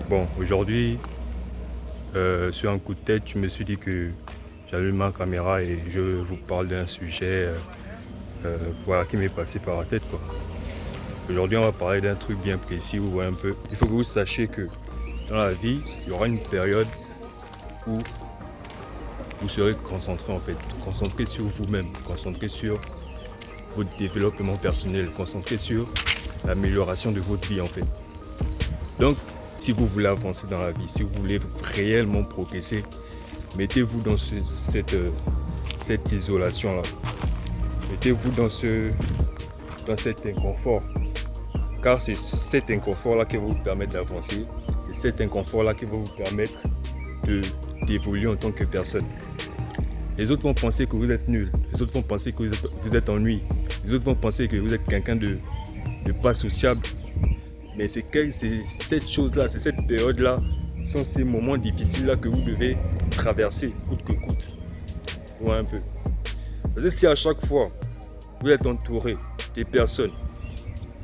Bon, aujourd'hui, sur un coup de tête, je me suis dit que j'allume ma caméra et je vous parle d'un sujet voilà, qui m'est passé par la tête, quoi. Aujourd'hui, on va parler d'un truc bien précis, vous voyez un peu. Il faut que vous sachiez que dans la vie, il y aura une période où vous serez concentré, en fait. Concentré sur vous-même, concentré sur votre développement personnel, concentré sur l'amélioration de votre vie, en fait. Donc, si vous voulez avancer dans la vie, si vous voulez réellement progresser, mettez-vous dans cette isolation-là. Mettez-vous dans cet inconfort. Car c'est cet inconfort-là qui va vous permettre d'avancer. C'est cet inconfort-là qui va vous permettre d'évoluer en tant que personne. Les autres vont penser que vous êtes nul. Les autres vont penser que vous êtes ennuyé. Les autres vont penser que vous êtes quelqu'un de pas sociable. Mais c'est cette chose-là, c'est cette période-là, sont ces moments difficiles-là que vous devez traverser, coûte que coûte. Ouais, un peu. Parce que si à chaque fois, vous êtes entouré des personnes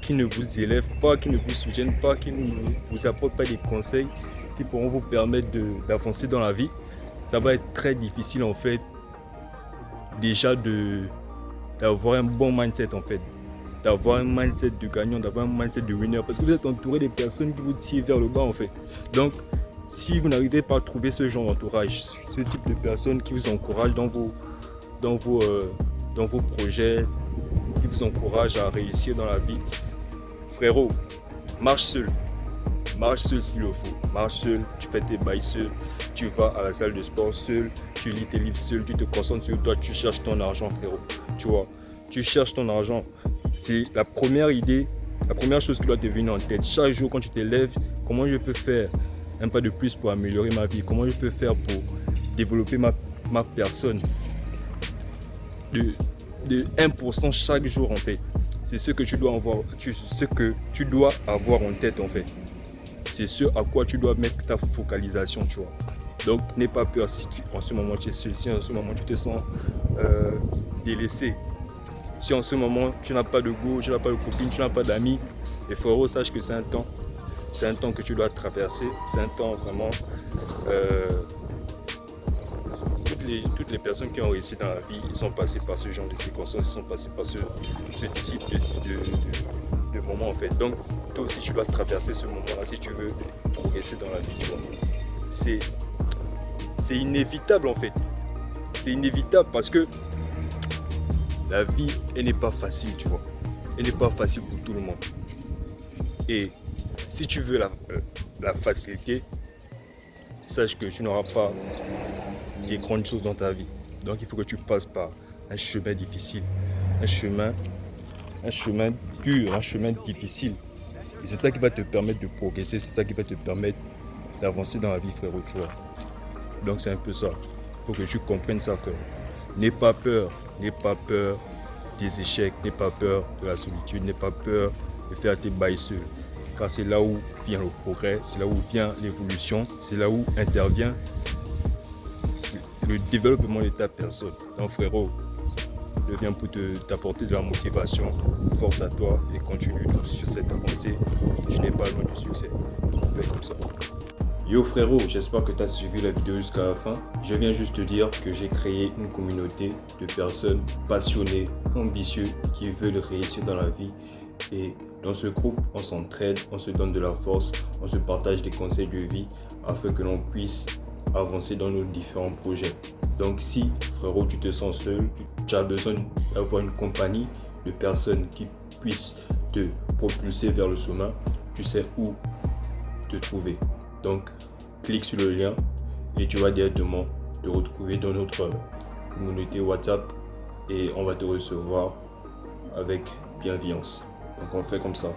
qui ne vous élèvent pas, qui ne vous soutiennent pas, qui ne vous apportent pas des conseils qui pourront vous permettre d'avancer dans la vie, ça va être très difficile en fait, déjà d'avoir un bon mindset en fait. D'avoir un mindset de gagnant, d'avoir un mindset de winner, parce que vous êtes entouré des personnes qui vous tirent vers le bas en fait. Donc, si vous n'arrivez pas à trouver ce genre d'entourage, ce type de personnes qui vous encouragent dans vos projets, qui vous encouragent à réussir dans la vie, frérot, marche seul s'il le faut, marche seul, tu fais tes bails seul, tu vas à la salle de sport seul, tu lis tes livres seul, tu te concentres sur toi, tu cherches ton argent frérot, tu vois, tu cherches ton argent. C'est la première idée, la première chose qui doit te venir en tête. Chaque jour quand tu te lèves, comment je peux faire un pas de plus pour améliorer ma vie? Comment je peux faire pour développer ma personne de 1% chaque jour en fait? C'est ce que tu dois avoir en tête en fait. C'est ce à quoi tu dois mettre ta focalisation, tu vois. Donc n'aie pas peur si en ce moment tu es seul, si en ce moment tu te sens délaissé. Si en ce moment tu n'as pas de go, tu n'as pas de copine, tu n'as pas d'amis, et frérot, sache que c'est un temps que tu dois traverser, c'est un temps vraiment. Toutes les personnes qui ont réussi dans la vie, ils sont passés par ce genre de circonstances, ils sont passés par ce type de moment en fait. Donc toi aussi tu dois traverser ce moment-là si tu veux progresser dans la vie, tu vois. C'est inévitable en fait. C'est inévitable parce que la vie, elle n'est pas facile, tu vois. Elle n'est pas facile pour tout le monde. Et si tu veux la facilité, sache que tu n'auras pas des grandes choses dans ta vie. Donc il faut que tu passes par un chemin difficile, un chemin dur, un chemin difficile. Et c'est ça qui va te permettre de progresser, c'est ça qui va te permettre d'avancer dans la vie, frérot, tu vois. Donc c'est un peu ça. Il faut que tu comprennes ça, frérot. N'aie pas peur des échecs, n'aie pas peur de la solitude, n'aie pas peur de faire tes bails seul. Car c'est là où vient le progrès, c'est là où vient l'évolution, c'est là où intervient le développement de ta personne. Donc frérot, je viens pour t'apporter de la motivation, force à toi et continue sur cette avancée. Je n'ai pas loin du succès. Fais comme ça. Yo frérot, j'espère que tu as suivi la vidéo jusqu'à la fin. Je viens juste te dire que j'ai créé une communauté de personnes passionnées, ambitieuses, qui veulent réussir dans la vie. Et dans ce groupe, on s'entraide, on se donne de la force, on se partage des conseils de vie afin que l'on puisse avancer dans nos différents projets. Donc si frérot tu te sens seul, tu as besoin d'avoir une compagnie de personnes qui puissent te propulser vers le sommet, tu sais où te trouver. Donc clique sur le lien et tu vas directement te retrouver dans notre communauté WhatsApp et on va te recevoir avec bienveillance. Donc on fait comme ça.